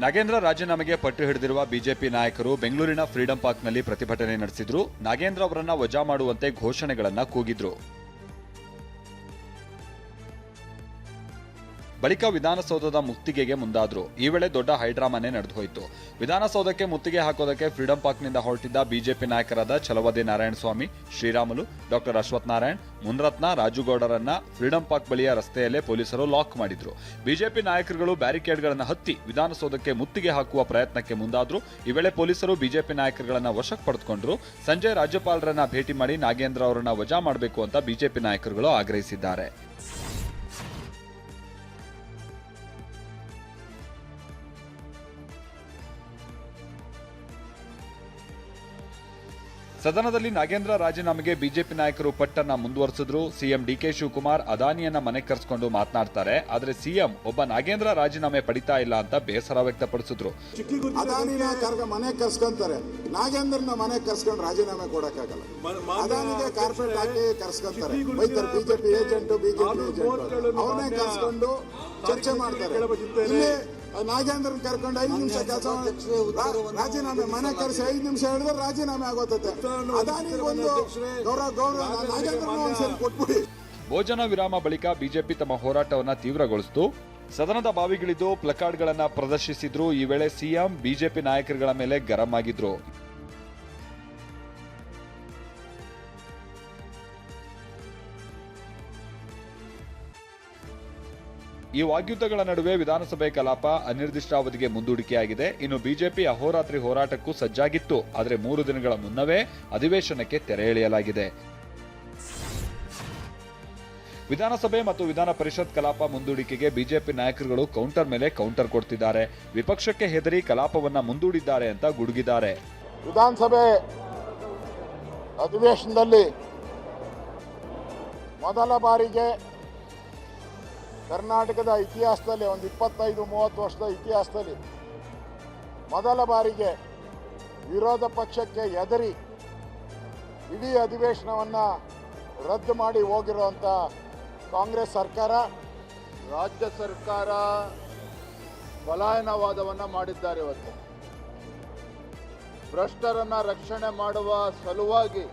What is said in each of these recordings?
ನಾಗೇಂದ್ರ ರಾಜೀನಾಮೆಗೆ ಪಟ್ಟು ಹಿಡಿದಿರುವ ಬಿಜೆಪಿ ನಾಯಕರು ಬೆಂಗಳೂರಿನ ಫ್ರೀಡಂ ಪಾರ್ಕ್ನಲ್ಲಿ ಪ್ರತಿಭಟನೆ ನಡೆಸಿದ್ರು. ನಾಗೇಂದ್ರ ಅವರನ್ನ ವಜಾ ಮಾಡುವಂತೆ ಘೋಷಣೆಗಳನ್ನ ಕೂಗಿದ್ರು. ಬಳಿಕ ವಿಧಾನಸೌಧದ ಮುತ್ತಿಗೆಗೆ ಮುಂದಾದ್ರು. ಈ ವೇಳೆ ದೊಡ್ಡ ಹೈಡ್ರಾಮಾನೇ ನಡೆದು ಹೋಯಿತು. ವಿಧಾನಸೌಧಕ್ಕೆ ಮುತ್ತಿಗೆ ಹಾಕೋದಕ್ಕೆ ಫ್ರೀಡಂ ಪಾರ್ಕ್ನಿಂದ ಹೊರಟಿದ್ದ ಬಿಜೆಪಿ ನಾಯಕರಾದ ಛಲವಾದಿ ನಾರಾಯಣಸ್ವಾಮಿ, ಶ್ರೀರಾಮುಲು, ಡಾಕ್ಟರ್ ಅಶ್ವಥ್ ನಾರಾಯಣ್, ಮುನ್ರತ್ನ, ರಾಜುಗೌಡರನ್ನ ಫ್ರೀಡಂ ಪಾರ್ಕ್ ಬಳಿಯ ರಸ್ತೆಯಲ್ಲೇ ಪೊಲೀಸರು ಲಾಕ್ ಮಾಡಿದ್ರು. ಬಿಜೆಪಿ ನಾಯಕರುಗಳು ಬ್ಯಾರಿಕೇಡ್ಗಳನ್ನು ಹತ್ತಿ ವಿಧಾನಸೌಧಕ್ಕೆ ಮುತ್ತಿಗೆ ಹಾಕುವ ಪ್ರಯತ್ನಕ್ಕೆ ಮುಂದಾದ್ರು. ಈ ವೇಳೆ ಪೊಲೀಸರು ಬಿಜೆಪಿ ನಾಯಕರುಗಳನ್ನ ವಶಕ್ಕೆ ಪಡೆದುಕೊಂಡ್ರು. ಸಂಜೆ ರಾಜ್ಯಪಾಲರನ್ನ ಭೇಟಿ ಮಾಡಿ ನಾಗೇಂದ್ರ ಅವರನ್ನ ವಜಾ ಮಾಡಬೇಕು ಅಂತ ಬಿಜೆಪಿ ನಾಯಕರುಗಳು ಆಗ್ರಹಿಸಿದ್ದಾರೆ. ಸದನದಲ್ಲಿ ನಾಗೇಂದ್ರ ರಾಜೀನಾಮೆಗೆ ಬಿಜೆಪಿ ನಾಯಕರು ಪಟ್ಟನ್ನ ಮುಂದುವರೆಸಿದ್ರು. ಸಿಎಂ ಡಿಕೆ ಶಿವಕುಮಾರ್ ಅದಾನಿಯನ್ನ ಮನೆ ಕರೆಸಿಕೊಂಡು ಮಾತನಾಡ್ತಾರೆ. ಆದ್ರೆ ಸಿಎಂ ಒಬ್ಬ ನಾಗೇಂದ್ರ ರಾಜೀನಾಮೆ ಪಡಿತಾ ಇಲ್ಲ ಅಂತ ಬೇಸರ ವ್ಯಕ್ತಪಡಿಸಿದ್ರು. ಅದಾನಿನ ಮನೆ ಕರ್ಸ್ಕೊಂತಾರೆ, ನಾಗೇಂದ್ರನ ಮನೆ ಕರ್ಸ್ಕೊಂಡು ರಾಜೀನಾಮೆ ಕೊಡಕ್ಕಾಗಲ್ಲ. ಅದಾನಿಗೆ ಕಾರ್ಪೊರೇಟ್ ಹಾಕಿ ಕರ್ಸ್ಕೊಂತಾರೆ, ಬೈತಾರೆ. ಬಿಜೆಪಿ ಏಜೆಂಟ್ ಅವನೇ ಕರ್ಸ್ಕೊಂಡು ಚರ್ಚೆ ಮಾಡ್ತಾರೆ. ನಾಗೇಂದ್ರನ್ ಕರ್ಕೊಂಡು 5 ನಿಮಿಷ ಕೆಲಸ ರಾಜೀನಾಮೆ ಮನೆ ಕರೆಸಿ 5 ನಿಮಿಷ ಹೇಳಿದ್ರೆ ರಾಜೀನಾಮೆ ಆಗೋತತೆ. ಅದಾನಿಗೆ ಒಂದು ಗೌರವ ನಾಗೇಂದ್ರನ ಒಂದ್ಸರಿ ಕೊಟ್ಬಿಡಿ. ಭೋಜನ ವಿರಾಮ ಬಳಿಕ ಬಿಜೆಪಿ ತಮ್ಮ ಹೋರಾಟವನ್ನ ತೀವ್ರಗೊಳಿಸಿತು. ಸದನದ ಬಾವಿಗಿಳಿದು ಪ್ಲಕಾರ್ಡ್ಗಳನ್ನ ಪ್ರದರ್ಶಿಸಿದ್ರು. ಈ ವೇಳೆ ಸಿಎಂ ಬಿಜೆಪಿ ನಾಯಕರುಗಳ ಮೇಲೆ ಗರಂ ಆಗಿದ್ರು. ಈ ವಾಗ್ಯುದ್ಧಗಳ ನಡುವೆ ವಿಧಾನಸಭೆ ಕಲಾಪ ಅನಿರ್ದಿಷ್ಟಾವಧಿಗೆ ಮುಂದೂಡಿಕೆಯಾಗಿದೆ. ಇನ್ನು ಬಿಜೆಪಿ ಅಹೋರಾತ್ರಿ ಹೋರಾಟಕ್ಕೂ ಸಜ್ಜಾಗಿತ್ತು. ಆದರೆ 3 ದಿನಗಳ ಮುನ್ನವೇ ಅಧಿವೇಶನಕ್ಕೆ ತೆರೆ ಎಳೆಯಲಾಗಿದೆ. ವಿಧಾನಸಭೆ ಮತ್ತು ವಿಧಾನ ಪರಿಷತ್ ಕಲಾಪ ಮುಂದೂಡಿಕೆಗೆ ಬಿಜೆಪಿ ನಾಯಕರುಗಳು ಕೌಂಟರ್ ಮೇಲೆ ಕೌಂಟರ್ ಕೊಡ್ತಿದ್ದಾರೆ. ವಿಪಕ್ಷಕ್ಕೆ ಹೆದರಿ ಕಲಾಪವನ್ನ ಮುಂದೂಡಿದ್ದಾರೆ ಅಂತ ಗುಡುಗಿದ್ದಾರೆ. ವಿಧಾನಸಭೆ ಅಧಿವೇಶನದಲ್ಲಿ ಮೊದಲ ಬಾರಿಗೆ ಕರ್ನಾಟಕದ ಇತಿಹಾಸದಲ್ಲಿ ಒಂದು 25-30 ವರ್ಷದ ಇತಿಹಾಸದಲ್ಲಿ ಮೊದಲ ಬಾರಿಗೆ ವಿರೋಧ ಪಕ್ಷಕ್ಕೆ ಹೆದರಿ ಇಡೀ ಅಧಿವೇಶನವನ್ನು ರದ್ದು ಮಾಡಿ ಹೋಗಿರುವಂಥ ಕಾಂಗ್ರೆಸ್ ಸರ್ಕಾರ, ರಾಜ್ಯ ಸರ್ಕಾರ ಪಲಾಯನವಾದವನ್ನು ಮಾಡಿದ್ದಾರೆ. ಇವತ್ತು ಭ್ರಷ್ಟರನ್ನು ರಕ್ಷಣೆ ಮಾಡುವ ಸಲುವಾಗಿ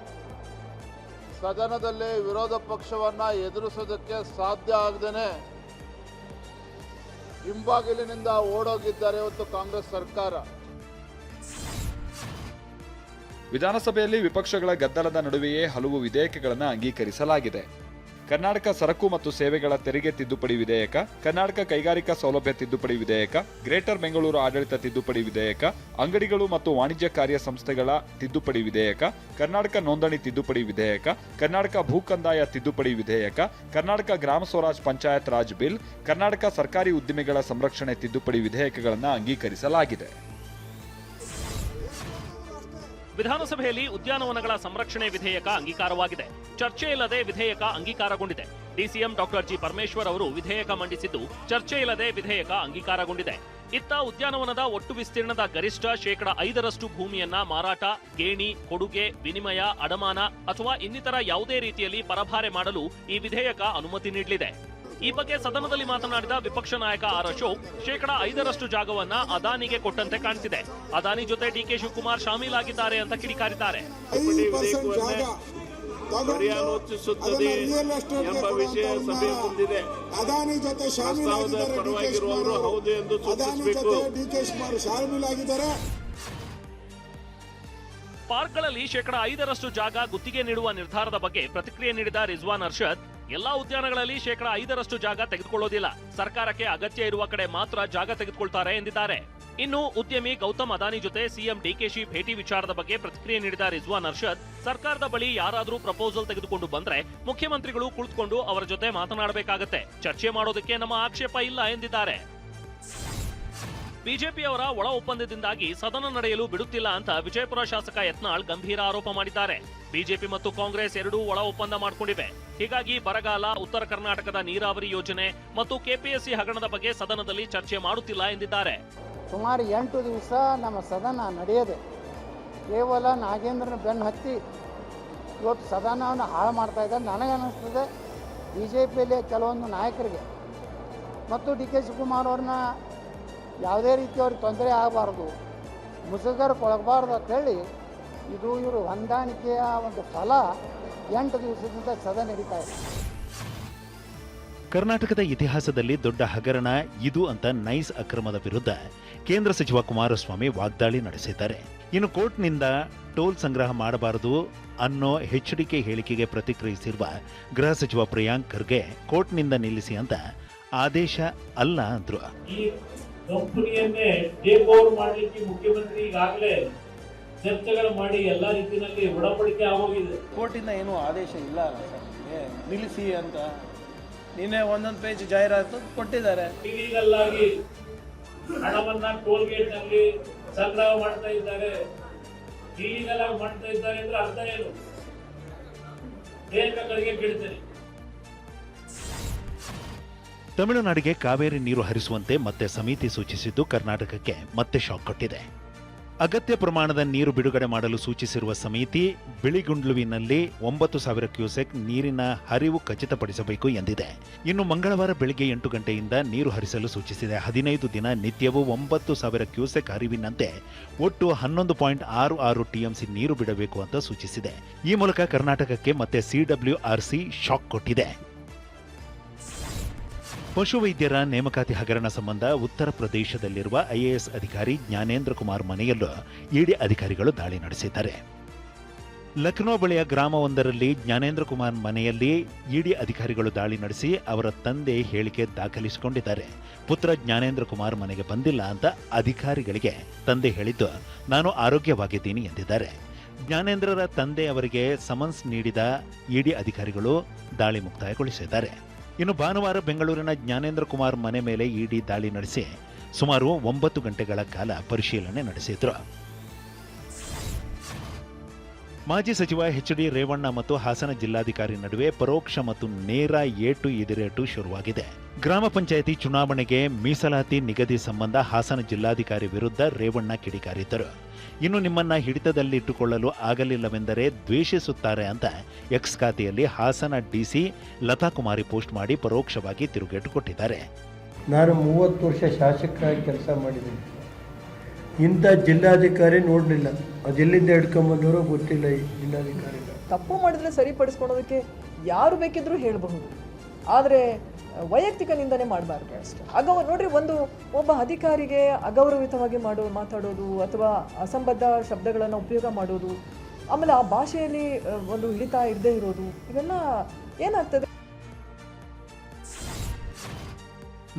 ಸದನದಲ್ಲಿ ವಿರೋಧ ಪಕ್ಷವನ್ನು ಎದುರಿಸೋದಕ್ಕೆ ಸಾಧ್ಯ ಆಗದೇನೆ ಹಿಂಬಾಗಿಲಿನಿಂದ ಓಡೋಗಿದ್ದಾರೆ ಇವತ್ತು ಕಾಂಗ್ರೆಸ್ ಸರ್ಕಾರ. ವಿಧಾನಸಭೆಯಲ್ಲಿ ವಿಪಕ್ಷಗಳ ಗದ್ದಲದ ನಡುವೆಯೇ ಹಲವು ವಿಧೇಯಕಗಳನ್ನು ಅಂಗೀಕರಿಸಲಾಗಿದೆ. ಕರ್ನಾಟಕ ಸರಕು ಮತ್ತು ಸೇವೆಗಳ ತೆರಿಗೆ ತಿದ್ದುಪಡಿ ವಿಧೇಯಕ, ಕರ್ನಾಟಕ ಕೈಗಾರಿಕಾ ಸೌಲಭ್ಯ ತಿದ್ದುಪಡಿ ವಿಧೇಯಕ, ಗ್ರೇಟರ್ ಬೆಂಗಳೂರು ಆಡಳಿತ ತಿದ್ದುಪಡಿ ವಿಧೇಯಕ, ಅಂಗಡಿಗಳು ಮತ್ತು ವಾಣಿಜ್ಯ ಕಾರ್ಯ ಸಂಸ್ಥೆಗಳ ತಿದ್ದುಪಡಿ ವಿಧೇಯಕ, ಕರ್ನಾಟಕ ನೋಂದಣಿ ತಿದ್ದುಪಡಿ ವಿಧೇಯಕ, ಕರ್ನಾಟಕ ಭೂಕಂದಾಯ ತಿದ್ದುಪಡಿ ವಿಧೇಯಕ, ಕರ್ನಾಟಕ ಗ್ರಾಮ ಸ್ವರಾಜ್ ಪಂಚಾಯತ್ ರಾಜ್ ಬಿಲ್, ಕರ್ನಾಟಕ ಸರ್ಕಾರಿ ಉದ್ದಿಮೆಗಳ ಸಂರಕ್ಷಣೆ ತಿದ್ದುಪಡಿ ವಿಧೇಯಕಗಳನ್ನು ಅಂಗೀಕರಿಸಲಾಗಿದೆ. ವಿಧಾನಸಭೆಯಲ್ಲಿ ಉದ್ಯಾನವನಗಳ ಸಂರಕ್ಷಣೆ ವಿಧೇಯಕ ಅಂಗೀಕಾರವಾಗಿದೆ. ಚರ್ಚೆ ಇಲ್ಲದೆ ವಿಧೇಯಕ ಅಂಗೀಕಾರಗೊಂಡಿದೆ. ಡಿಸಿಎಂ ಡಾಕ್ಟರ್ ಜಿ ಪರಮೇಶ್ವರ್ ಅವರು ವಿಧೇಯಕ ಮಂಡಿಸಿದ್ದು, ಚರ್ಚೆ ಇಲ್ಲದೆ ವಿಧೇಯಕ ಅಂಗೀಕಾರಗೊಂಡಿದೆ. ಇತ್ತ ಉದ್ಯಾನವನದ ಒಟ್ಟು ವಿಸ್ತೀರ್ಣದ ಗರಿಷ್ಠ 5% ಭೂಮಿಯನ್ನ ಮಾರಾಟ, ಗೇಣಿ, ಕೊಡುಗೆ, ವಿನಿಮಯ, ಅಡಮಾನ ಅಥವಾ ಇನ್ನಿತರ ಯಾವುದೇ ರೀತಿಯಲ್ಲಿ ಪರಭಾರೆ ಮಾಡಲು ಈ ವಿಧೇಯಕ ಅನುಮತಿ ನೀಡಲಿದೆ. ಈ ಬಗ್ಗೆ ಸದನದಲ್ಲಿ ಮಾತನಾಡಿದ ವಿಪಕ್ಷ ನಾಯಕ ಆರ್ ಅಶೋಕ್, 5% ಜಾಗವನ್ನ ಅದಾನಿಗೆ ಕೊಟ್ಟಂತೆ ಕಾಣಿಸಿದೆ. ಅದಾನಿ ಜೊತೆ ಡಿಕೆ ಶಿವಕುಮಾರ್ ಶಾಮೀಲಾಗಿದ್ದಾರೆ ಅಂತ ಕಿಡಿಕಾರಿದ್ದಾರೆ. ಅದಾನಿ ಜೊತೆ ಡಿಕೆ ಶಿವಕುಮಾರ್ ಶಾಮೀಲಾಗಿದ್ದಾರೆ. ಪಾರ್ಕ್ಗಳಲ್ಲಿ 5% ಜಾಗ ಗುತ್ತಿಗೆ ನೀಡುವ ನಿರ್ಧಾರದ ಬಗ್ಗೆ ಪ್ರತಿಕ್ರಿಯೆ ನೀಡಿದ ರಿಜ್ವಾನ್ ಅರ್ಷದ್, ಎಲ್ಲಾ ಉದ್ಯಾನಗಳಲ್ಲಿ 5% ಜಾಗ ತೆಗೆದುಕೊಳ್ಳೋದಿಲ್ಲ, ಸರ್ಕಾರಕ್ಕೆ ಅಗತ್ಯ ಇರುವ ಕಡೆ ಮಾತ್ರ ಜಾಗ ತೆಗೆದುಕೊಳ್ತಾರೆ ಎಂದಿದ್ದಾರೆ. ಇನ್ನು ಉದ್ಯಮಿ ಗೌತಮ್ ಅದಾನಿ ಜೊತೆ ಸಿಎಂ ಡಿಕೆಶಿ ಭೇಟಿ ವಿಚಾರದ ಬಗ್ಗೆ ಪ್ರತಿಕ್ರಿಯೆ ನೀಡಿದ ರಿಜ್ವಾನ್ ಅರ್ಷದ್, ಸರ್ಕಾರದ ಬಳಿ ಯಾರಾದರೂ ಪ್ರಪೋಸಲ್ ತೆಗೆದುಕೊಂಡು ಬಂದ್ರೆ ಮುಖ್ಯಮಂತ್ರಿಗಳು ಕುಳಿತುಕೊಂಡು ಅವರ ಜೊತೆ ಮಾತನಾಡಬೇಕಾಗತ್ತೆ, ಚರ್ಚೆ ಮಾಡೋದಕ್ಕೆ ನಮ್ಮ ಆಕ್ಷೇಪ ಇಲ್ಲ ಎಂದಿದ್ದಾರೆ. ಬಿಜೆಪಿಯವರ ಒಳ ಒಪ್ಪಂದದಿಂದಾಗಿ ಸದನ ನಡೆಯಲು ಬಿಡುತ್ತಿಲ್ಲ ಅಂತ ವಿಜಯಪುರ ಶಾಸಕ ಯತ್ನಾಳ್ ಗಂಭೀರ ಆರೋಪ ಮಾಡಿದ್ದಾರೆ. ಬಿಜೆಪಿ ಮತ್ತು ಕಾಂಗ್ರೆಸ್ ಎರಡೂ ಒಳ ಒಪ್ಪಂದ ಮಾಡಿಕೊಂಡಿವೆ. ಹೀಗಾಗಿ ಬರಗಾಲ, ಉತ್ತರ ಕರ್ನಾಟಕದ ನೀರಾವರಿ ಯೋಜನೆ ಮತ್ತು ಕೆಪಿಎಸ್ಸಿ ಹಗರಣದ ಬಗ್ಗೆ ಸದನದಲ್ಲಿ ಚರ್ಚೆ ಮಾಡುತ್ತಿಲ್ಲ ಎಂದಿದ್ದಾರೆ. ಸುಮಾರು 8 ದಿವಸ ನಮ್ಮ ಸದನ ನಡೆಯದೆ ಕೇವಲ ನಾಗೇಂದ್ರನ ಬೆನ್ನು ಹತ್ತಿ ಇವತ್ತು ಸದನವನ್ನು ಹಾಳು ಮಾಡ್ತಾ ಇದ್ದಾರೆ. ನನಗನ್ನಿಸ್ತದೆ ಬಿ ಜೆ ಪಿಯಲ್ಲಿ ಕೆಲವೊಂದು ನಾಯಕರಿಗೆ ಮತ್ತು ಡಿ ಕೆ ಶಿವಕುಮಾರ್ ಅವ್ರನ್ನ ಯಾವುದೇ ರೀತಿ ಅವ್ರಿಗೆ ತೊಂದರೆ ಆಗಬಾರ್ದು, ಮುಸುಗರಿಗೆ ಒಳಗಬಾರ್ದು ಅಂತೇಳಿ ಇದು ಇವರು ಹೊಂದಾಣಿಕೆಯ ಒಂದು ಫಲ 8 ದಿವಸದಿಂದ ಸದಾ ನಡೀತಾ ಇದೆ. ಕರ್ನಾಟಕದ ಇತಿಹಾಸದಲ್ಲಿ ದೊಡ್ಡ ಹಗರಣ ಇದು ಅಂತ ನೈಸ್ ಅಕ್ರಮದ ವಿರುದ್ಧ ಕೇಂದ್ರ ಸಚಿವ ಕುಮಾರಸ್ವಾಮಿ ವಾಗ್ದಾಳಿ ನಡೆಸಿದ್ದಾರೆ. ಇನ್ನು ಕೋರ್ಟ್ನಿಂದ ಟೋಲ್ ಸಂಗ್ರಹ ಮಾಡಬಾರದು ಅನ್ನೋ ಎಚ್ಡಿಕೆ ಹೇಳಿಕೆಗೆ ಪ್ರತಿಕ್ರಿಯಿಸಿರುವ ಗೃಹ ಸಚಿವ ಪ್ರಿಯಾಂಕ್ ಖರ್ಗೆ ಕೋರ್ಟ್ನಿಂದ ನಿಲ್ಲಿಸಿ ಅಂತ ಆದೇಶ ಅಲ್ಲ ಅಂದ್ರು. ಈ ಕಂಪನಿಯನ್ನೇ ಟೇಕ್ ಓವರ್ ಮಾಡಲಿಕ್ಕೆ ಮುಖ್ಯಮಂತ್ರಿ ಈಗಾಗಲೇ ಚರ್ಚೆಗಳು ಮಾಡಿ ಎಲ್ಲ ರೀತಿಯಲ್ಲಿ ಒಡಂಬಡಿಕೆ ಆಗೋಗಿದೆ. ಕೋರ್ಟಿಂದ ಏನೂ ಆದೇಶ ಇಲ್ಲ ನಿಲ್ಲಿಸಿ ಅಂತ. ನಿನ್ನೆ ಒಂದೊಂದು ಪೇಜ್ ಜಾಹೀರಾತು ಕೊಟ್ಟಿದ್ದಾರೆ. ಇಲೀಗಲ್ ಆಗಿ ಹಣವನ್ನ ಟೋಲ್ ಗೇಟ್ ನಲ್ಲಿ ಸಂಗ್ರಹ ಮಾಡ್ತಾ ಇದ್ದಾರೆ. ಇಲೀಗಲ್ ಆಗಿ ಮಾಡ್ತಾ ಇದ್ದಾರೆ ಅಂದ್ರೆ ಅರ್ಥ ಏನು? ಲೇಖಕರಿಗೆ ಕೇಳ್ತೇನೆ. ತಮಿಳುನಾಡಿಗೆ ಕಾವೇರಿ ನೀರು ಹರಿಸುವಂತೆ ಮತ್ತೆ ಸಮಿತಿ ಸೂಚಿಸಿದ್ದು ಕರ್ನಾಟಕಕ್ಕೆ ಮತ್ತೆ ಶಾಕ್ ಕೊಟ್ಟಿದೆ. ಅಗತ್ಯ ಪ್ರಮಾಣದ ನೀರು ಬಿಡುಗಡೆ ಮಾಡಲು ಸೂಚಿಸಿರುವ ಸಮಿತಿ ಬಿಳಿಗುಂಡ್ಲುವಿನಲ್ಲಿ 9,000 ಕ್ಯೂಸೆಕ್ ನೀರಿನ ಹರಿವು ಖಚಿತಪಡಿಸಬೇಕು ಎಂದಿದೆ. ಇನ್ನು ಮಂಗಳವಾರ ಬೆಳಗ್ಗೆ 8 ಗಂಟೆಯಿಂದ ನೀರು ಹರಿಸಲು ಸೂಚಿಸಿದೆ. 15 ದಿನ ನಿತ್ಯವೂ 9,000 ಕ್ಯೂಸೆಕ್ ಹರಿವಿನಂತೆ ಒಟ್ಟು 11.66 ಟಿಎಂಸಿ ನೀರು ಬಿಡಬೇಕು ಅಂತ ಸೂಚಿಸಿದೆ. ಈ ಮೂಲಕ ಕರ್ನಾಟಕಕ್ಕೆ ಮತ್ತೆ ಸಿಡಬ್ಲ್ಯೂಆರ್ಸಿ ಶಾಕ್ ಕೊಟ್ಟಿದೆ. ಪಶುವೈದ್ಯರ ನೇಮಕಾತಿ ಹಗರಣ ಸಂಬಂಧ ಉತ್ತರ ಪ್ರದೇಶದಲ್ಲಿರುವ ಐಎಎಸ್ ಅಧಿಕಾರಿ ಜ್ಞಾನೇಂದ್ರ ಕುಮಾರ್ ಮನೆಯಲ್ಲೂ ಇಡಿ ಅಧಿಕಾರಿಗಳು ದಾಳಿ ನಡೆಸಿದ್ದಾರೆ. ಲಕ್ನೋ ಬಳಿಯ ಗ್ರಾಮವೊಂದರಲ್ಲಿ ಜ್ಞಾನೇಂದ್ರ ಕುಮಾರ್ ಮನೆಯಲ್ಲಿ ಇಡಿ ಅಧಿಕಾರಿಗಳು ದಾಳಿ ನಡೆಸಿ ಅವರ ತಂದೆ ಹೇಳಿಕೆ ದಾಖಲಿಸಿಕೊಂಡಿದ್ದಾರೆ. ಪುತ್ರ ಜ್ಞಾನೇಂದ್ರ ಕುಮಾರ್ ಮನೆಗೆ ಬಂದಿಲ್ಲ ಅಂತ ಅಧಿಕಾರಿಗಳಿಗೆ ತಂದೆ ಹೇಳಿದ್ದು ನಾನು ಆರೋಗ್ಯವಾಗಿದ್ದೀನಿ ಎಂದಿದ್ದಾರೆ. ಜ್ಞಾನೇಂದ್ರರ ತಂದೆ ಅವರಿಗೆ ಸಮನ್ಸ್ ನೀಡಿದ ಇಡಿ ಅಧಿಕಾರಿಗಳು ದಾಳಿ ಮುಕ್ತಾಯಗೊಳಿಸಿದ್ದಾರೆ. ಇನ್ನು ಭಾನುವಾರ ಬೆಂಗಳೂರಿನ ಜ್ಞಾನೇಂದ್ರ ಕುಮಾರ್ ಮನೆ ಮೇಲೆ ಇಡಿ ದಾಳಿ ನಡೆಸಿ ಸುಮಾರು 9 ಗಂಟೆಗಳ ಕಾಲ ಪರಿಶೀಲನೆ ನಡೆಸಿದ್ರು. ಮಾಜಿ ಸಚಿವ ಎಚ್.ಡಿ. ರೇವಣ್ಣ ಮತ್ತು ಹಾಸನ ಜಿಲ್ಲಾಧಿಕಾರಿ ನಡುವೆ ಪರೋಕ್ಷ ಮತ್ತು ನೇರ ಏಟು ಎದಿರೇಟು ಶುರುವಾಗಿದೆ. ಗ್ರಾಮ ಪಂಚಾಯಿತಿ ಚುನಾವಣೆಗೆ ಮೀಸಲಾತಿ ನಿಗದಿ ಸಂಬಂಧ ಹಾಸನ ಜಿಲ್ಲಾಧಿಕಾರಿ ವಿರುದ್ಧ ರೇವಣ್ಣ ಕಿಡಿಕಾರಿದ್ದರು. ಇನ್ನು ನಿಮ್ಮನ್ನ ಹಿಡಿತದಲ್ಲಿಟ್ಟುಕೊಳ್ಳಲು ಆಗಲಿಲ್ಲವೆಂದರೆ ದ್ವೇಷಿಸುತ್ತಾರೆ ಅಂತ ಎಕ್ಸ್ ಖಾತೆಯಲ್ಲಿ ಹಾಸನ ಡಿಸಿ ಲತಾ ಕುಮಾರಿ ಪೋಸ್ಟ್ ಮಾಡಿ ಪರೋಕ್ಷವಾಗಿ ತಿರುಗೇಟು ಕೊಟ್ಟಿದ್ದಾರೆ. ನಾನು 30 ವರ್ಷ ಶಾಸಕರಾಗಿ ಕೆಲಸ ಮಾಡಿದ್ದೀನಿ. ಇಂಥ ಜಿಲ್ಲಾಧಿಕಾರಿ ನೋಡಲಿಲ್ಲ. ಅದೆಲ್ಲಿಂದ ಹಿಡ್ಕೊಂಬಂದವರು ಗೊತ್ತಿಲ್ಲ. ಈ ಜಿಲ್ಲಾಧಿಕಾರಿ ತಪ್ಪು ಮಾಡಿದ್ರೆ ಸರಿಪಡಿಸ್ಕೊಳೋದಕ್ಕೆ ಯಾರು ಬೇಕಿದ್ರೂ ಹೇಳಬಹುದು, ಆದರೆ ವೈಯಕ್ತಿಕ ನಿಂದನೆ ಮಾಡಬಾರ್ದು ಅಷ್ಟೇ. ನೋಡ್ರಿ, ಒಬ್ಬ ಅಧಿಕಾರಿಗೆ ಅಗೌರವಿತವಾಗಿ ಮಾತಾಡೋದು ಅಥವಾ ಅಸಂಬದ್ಧ ಶಬ್ದಗಳನ್ನು ಉಪಯೋಗ ಮಾಡೋದು, ಆಮೇಲೆ ಆ ಭಾಷೆಯಲ್ಲಿ ಒಂದು ಹಿಡಿತ ಇರದೇ ಇರೋದು, ಇವೆಲ್ಲ ಏನಾಗ್ತದೆ?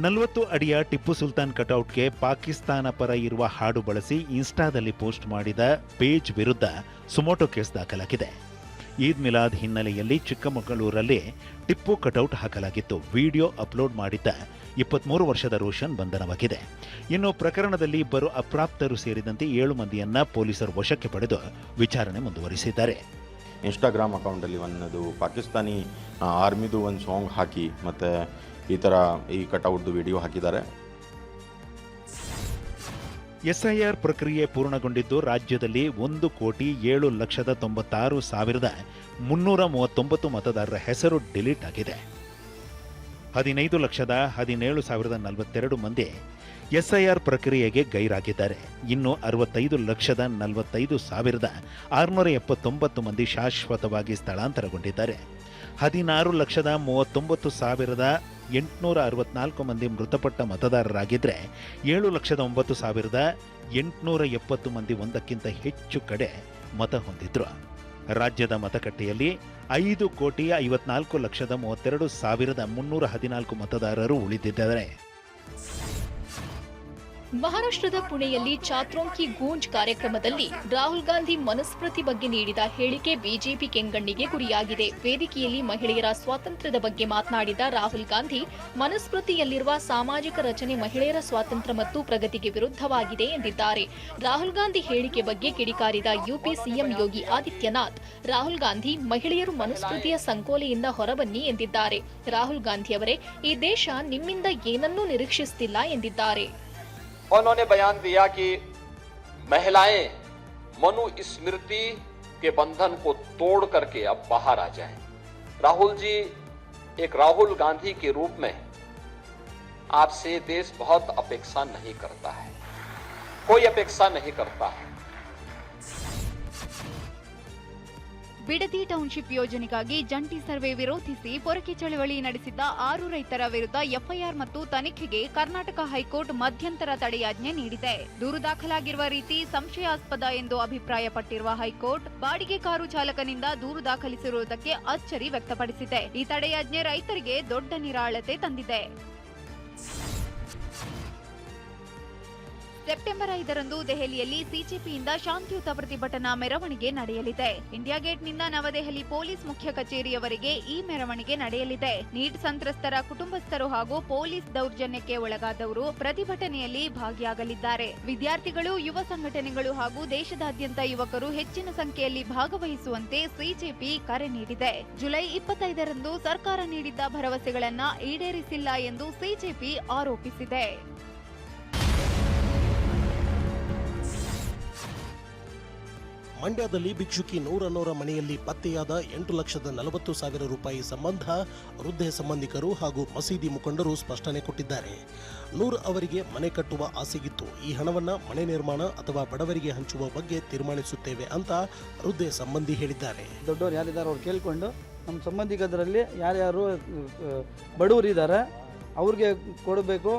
40 ಅಡಿಯ ಟಿಪ್ಪು ಸುಲ್ತಾನ್ ಕಟೌಟ್ಗೆ ಪಾಕಿಸ್ತಾನ ಪರ ಇರುವ ಹಾಡು ಬಳಸಿ ಇನ್ಸ್ಟಾದಲ್ಲಿ ಪೋಸ್ಟ್ ಮಾಡಿದ ಪೇಜ್ ವಿರುದ್ಧ ಸುಮೋಟೋ ಕೇಸ್ ದಾಖಲಾಗಿದೆ. ಈದ್ ಮಿಲಾದ್ ಹಿನ್ನೆಲೆಯಲ್ಲಿ ಚಿಕ್ಕಮಗಳೂರಲ್ಲಿ ಟಿಪ್ಪು ಕಟೌಟ್ ಹಾಕಲಾಗಿತ್ತು. ವಿಡಿಯೋ ಅಪ್ಲೋಡ್ ಮಾಡಿದ್ದ 23 ವರ್ಷದ ರೋಷನ್ ಬಂಧನವಾಗಿದೆ. ಇನ್ನು ಪ್ರಕರಣದಲ್ಲಿ ಇಬ್ಬರು ಅಪ್ರಾಪ್ತರು ಸೇರಿದಂತೆ 7 ಮಂದಿಯನ್ನ ಪೊಲೀಸರು ವಶಕ್ಕೆ ಪಡೆದು ವಿಚಾರಣೆ ಮುಂದುವರಿಸಿದ್ದಾರೆ. ಇನ್ಸ್ಟಾಗ್ರಾಮ್ ಅಕೌಂಟಲ್ಲಿ ಒಂದು ಪಾಕಿಸ್ತಾನಿ ಆರ್ಮಿದು ಒಂದು ಸಾಂಗ್ ಹಾಕಿ ಮತ್ತು ಈ ಕಟೌಟ್ದು ವಿಡಿಯೋ ಹಾಕಿದ್ದಾರೆ. ಎಸ್ಐಆರ್ ಪ್ರಕ್ರಿಯೆ ಪೂರ್ಣಗೊಂಡಿದ್ದು ರಾಜ್ಯದಲ್ಲಿ 1,96,96,339 ಮತದಾರರ ಹೆಸರು ಡಿಲೀಟ್ ಆಗಿದೆ. 15,17,042 ಮಂದಿ ಎಸ್ಐಆರ್ ಪ್ರಕ್ರಿಯೆಗೆ ಗೈರಾಗಿದ್ದಾರೆ. ಇನ್ನು 65,45,679 ಮಂದಿ ಶಾಶ್ವತವಾಗಿ ಸ್ಥಳಾಂತರಗೊಂಡಿದ್ದಾರೆ. 16,39,864 ಮಂದಿ ಮೃತಪಟ್ಟ ಮತದಾರರಾಗಿದ್ದರೆ 7,09,870 ಮಂದಿ ಒಂದಕ್ಕಿಂತ ಹೆಚ್ಚು ಕಡೆ ಮತ ಹೊಂದಿದ್ರು. ರಾಜ್ಯದ ಮತಗಟ್ಟೆಯಲ್ಲಿ 5,54,32,314 ಮತದಾರರು ಉಳಿದಿದ್ದಾರೆ. ಮಹಾರಾಷ್ಟ್ರದ ಪುಣೆಯಲ್ಲಿ ಚಾತ್ರೋಂಕಿ ಗೂಂಜ್ ಕಾರ್ಯಕ್ರಮದಲ್ಲಿ ರಾಹುಲ್ ಗಾಂಧಿ ಮನುಸ್ಮೃತಿ ಬಗ್ಗೆ ನೀಡಿದ ಹೇಳಿಕೆ ಬಿಜೆಪಿ ಕೆಂಗಣ್ಣಿಗೆ ಗುರಿಯಾಗಿದೆ. ವೇದಿಕೆಯಲ್ಲಿ ಮಹಿಳೆಯರ ಸ್ವಾತಂತ್ರ್ಯದ ಬಗ್ಗೆ ಮಾತನಾಡಿದ ರಾಹುಲ್ ಗಾಂಧಿ, ಮನುಸ್ಮೃತಿಯಲ್ಲಿರುವ ಸಾಮಾಜಿಕ ರಚನೆ ಮಹಿಳೆಯರ ಸ್ವಾತಂತ್ರ್ಯ ಮತ್ತು ಪ್ರಗತಿಗೆ ವಿರುದ್ಧವಾಗಿದೆ ಎಂದಿದ್ದಾರೆ. ರಾಹುಲ್ ಗಾಂಧಿ ಹೇಳಿಕೆ ಬಗ್ಗೆ ಕಿಡಿಕಾರಿದ ಯುಪಿ ಸಿಎಂ ಯೋಗಿ ಆದಿತ್ಯನಾಥ್, ರಾಹುಲ್ ಗಾಂಧಿ ಮಹಿಳೆಯರು ಮನುಸ್ಮೃತಿಯ ಸಂಕೋಲೆಯಿಂದ ಹೊರಬನ್ನಿ ಎಂದಿದ್ದಾರೆ. ರಾಹುಲ್ ಗಾಂಧಿ ಅವರೇ, ಈ ದೇಶ ನಿಮ್ಮಿಂದ ಏನನ್ನೂ ನಿರೀಕ್ಷಿಸುತ್ತಿಲ್ಲ ಎಂದಿದ್ದಾರೆ. उन्होंने बयान दिया कि महिलाएं मनुस्मृति के बंधन को तोड़ करके अब बाहर आ जाएं। राहुल जी एक राहुल गांधी के रूप में आपसे देश बहुत अपेक्षा नहीं करता है, कोई अपेक्षा नहीं करता है। ಬಿಡದಿ ಟೌನ್ಶಿಪ್ ಯೋಜನೆಗಾಗಿ ಜಂಟಿ ಸರ್ವೆ ವಿರೋಧಿಸಿ ಪೊರಕೆ ಚಳವಳಿ ನಡೆಸಿದ್ದ 6 ರೈತರ ವಿರುದ್ಧ ಎಫ್ಐಆರ್ ಮತ್ತು ತನಿಖೆಗೆ ಕರ್ನಾಟಕ ಹೈಕೋರ್ಟ್ ಮಧ್ಯಂತರ ತಡೆಯಾಜ್ಞೆ ನೀಡಿದೆ. ದೂರು ದಾಖಲಾಗಿರುವ ರೀತಿ ಸಂಶಯಾಸ್ಪದ ಎಂದು ಅಭಿಪ್ರಾಯಪಟ್ಟಿರುವ ಹೈಕೋರ್ಟ್ ಬಾಡಿಗೆ ಕಾರು ಚಾಲಕನಿಂದ ದೂರು ದಾಖಲಿಸಿರುವುದಕ್ಕೆ ಅಚ್ಚರಿ ವ್ಯಕ್ತಪಡಿಸಿದೆ. ಈ ತಡೆಯಾಜ್ಞೆ ರೈತರಿಗೆ ದೊಡ್ಡ ನಿರಾಳತೆ ತಂದಿದೆ. ಸೆಪ್ಟೆಂಬರ್ 5ರಂದು ದೆಹಲಿಯಲ್ಲಿ ಸಿಜೆಪಿಯಿಂದ ಶಾಂತಿಯುತ ಪ್ರತಿಭಟನಾ ಮೆರವಣಿಗೆ ನಡೆಯಲಿದೆ. ಇಂಡಿಯಾ ಗೇಟ್ನಿಂದ ನವದೆಹಲಿ ಪೊಲೀಸ್ ಮುಖ್ಯ ಕಚೇರಿಯವರೆಗೆ ಈ ಮೆರವಣಿಗೆ ನಡೆಯಲಿದೆ. ನೀಟ್ ಸಂತ್ರಸ್ತರ ಕುಟುಂಬಸ್ಥರು ಹಾಗೂ ಪೊಲೀಸ್ ದೌರ್ಜನ್ಯಕ್ಕೆ ಒಳಗಾದವರು ಪ್ರತಿಭಟನೆಯಲ್ಲಿ ಭಾಗಿಯಾಗಲಿದ್ದಾರೆ. ವಿದ್ಯಾರ್ಥಿಗಳು, ಯುವ ಸಂಘಟನೆಗಳು ಹಾಗೂ ದೇಶದಾದ್ಯಂತ ಯುವಕರು ಹೆಚ್ಚಿನ ಸಂಖ್ಯೆಯಲ್ಲಿ ಭಾಗವಹಿಸುವಂತೆ ಸಿಜೆಪಿ ಕರೆ ನೀಡಿದೆ. ಜುಲೈ 25ರಂದು ಸರ್ಕಾರ ನೀಡಿದ್ದ ಭರವಸೆಗಳನ್ನು ಈಡೇರಿಸಿಲ್ಲ ಎಂದು ಸಿಜೆಪಿ ಆರೋಪಿಸಿದೆ. ಮಂಡ್ಯದಲ್ಲಿ ಭಿಕ್ಷುಕಿ ನೂರನ್ನೋರ ಮನೆಯಲ್ಲಿ ಪತ್ತೆಯಾದ 8,40,000 ರೂಪಾಯಿ ಸಂಬಂಧ ವೃದ್ಧೆ ಸಂಬಂಧಿಕರು ಹಾಗೂ ಮಸೀದಿ ಮುಖಂಡರು ಸ್ಪಷ್ಟನೆ ಕೊಟ್ಟಿದ್ದಾರೆ. ನೂರ್ ಅವರಿಗೆ ಮನೆ ಕಟ್ಟುವ ಆಸೆಗಿತ್ತು. ಈ ಹಣವನ್ನು ಮನೆ ನಿರ್ಮಾಣ ಅಥವಾ ಬಡವರಿಗೆ ಹಂಚುವ ಬಗ್ಗೆ ತೀರ್ಮಾನಿಸುತ್ತೇವೆ ಅಂತ ವೃದ್ಧೆ ಸಂಬಂಧಿ ಹೇಳಿದ್ದಾರೆ. ದೊಡ್ಡವರು ಯಾರಿದ್ದಾರೆ ಅವ್ರು ಕೇಳಿಕೊಂಡು ನಮ್ಮ ಸಂಬಂಧಿಕರಲ್ಲಿ ಯಾರ್ಯಾರು ಬಡವರಿದ್ದಾರೆ ಅವ್ರಿಗೆ ಕೊಡಬೇಕು.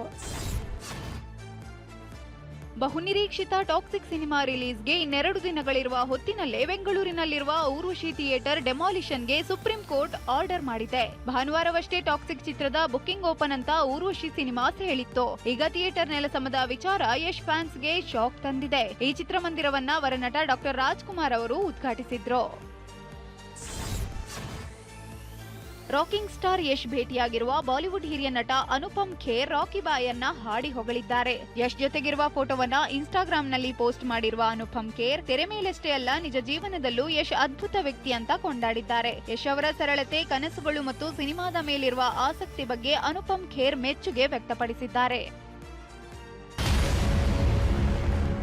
ಬಹುನಿರೀಕ್ಷಿತ ಟಾಕ್ಸಿಕ್ ಸಿನಿಮಾ ರಿಲೀಸ್ಗೆ ಇನ್ನೆರಡು ದಿನಗಳಿರುವ ಹೊತ್ತಿನಲ್ಲೇ ಬೆಂಗಳೂರಿನಲ್ಲಿರುವ ಊರ್ವಶಿ ಥಿಯೇಟರ್ ಡೆಮಾಲಿಷನ್ಗೆ ಸುಪ್ರೀಂ ಕೋರ್ಟ್ ಆರ್ಡರ್ ಮಾಡಿದೆ. ಭಾನುವಾರವಷ್ಟೇ ಟಾಕ್ಸಿಕ್ ಚಿತ್ರದ ಬುಕಿಂಗ್ ಓಪನ್ ಅಂತ ಊರ್ವಶಿ ಸಿನಿಮಾಸ್ ಹೇಳಿತ್ತು. ಈಗ ಥಿಯೇಟರ್ ನೆಲಸಮದ ವಿಚಾರ ಯಶ್ ಫ್ಯಾನ್ಸ್ಗೆ ಶಾಕ್ ತಂದಿದೆ. ಈ ಚಿತ್ರಮಂದಿರವನ್ನ ವರನಟ ಡಾಕ್ಟರ್ ರಾಜ್ಕುಮಾರ್ ಅವರು ಉದ್ಘಾಟಿಸಿದ್ರು. ರಾಕಿಂಗ್ ಸ್ಟಾರ್ ಯಶ್ ಭೇಟಿಯಾಗಿರುವ ಬಾಲಿವುಡ್ ಹಿರಿಯ ನಟ ಅನುಪಮ್ ಖೇರ್ ರಾಕಿ ಬಾಯನ್ನ ಹಾಡಿ ಹೊಗಳಿದ್ದಾರೆ. ಯಶ್ ಜೊತೆಗಿರುವ ಫೋಟೋವನ್ನ ಇನ್ಸ್ಟಾಗ್ರಾಂನಲ್ಲಿ ಪೋಸ್ಟ್ ಮಾಡಿರುವ ಅನುಪಮ್ ಖೇರ್ ತೆರೆ ಮೇಲಷ್ಟೇ ಅಲ್ಲ ನಿಜ ಜೀವನದಲ್ಲೂ ಯಶ್ ಅದ್ಭುತ ವ್ಯಕ್ತಿ ಅಂತ ಕೊಂಡಾಡಿದ್ದಾರೆ. ಯಶ್ ಅವರ ಸರಳತೆ, ಕನಸುಗಳು ಮತ್ತು ಸಿನಿಮಾದ ಮೇಲಿರುವ ಆಸಕ್ತಿ ಬಗ್ಗೆ ಅನುಪಮ್ ಖೇರ್ ಮೆಚ್ಚುಗೆ ವ್ಯಕ್ತಪಡಿಸಿದ್ದಾರೆ.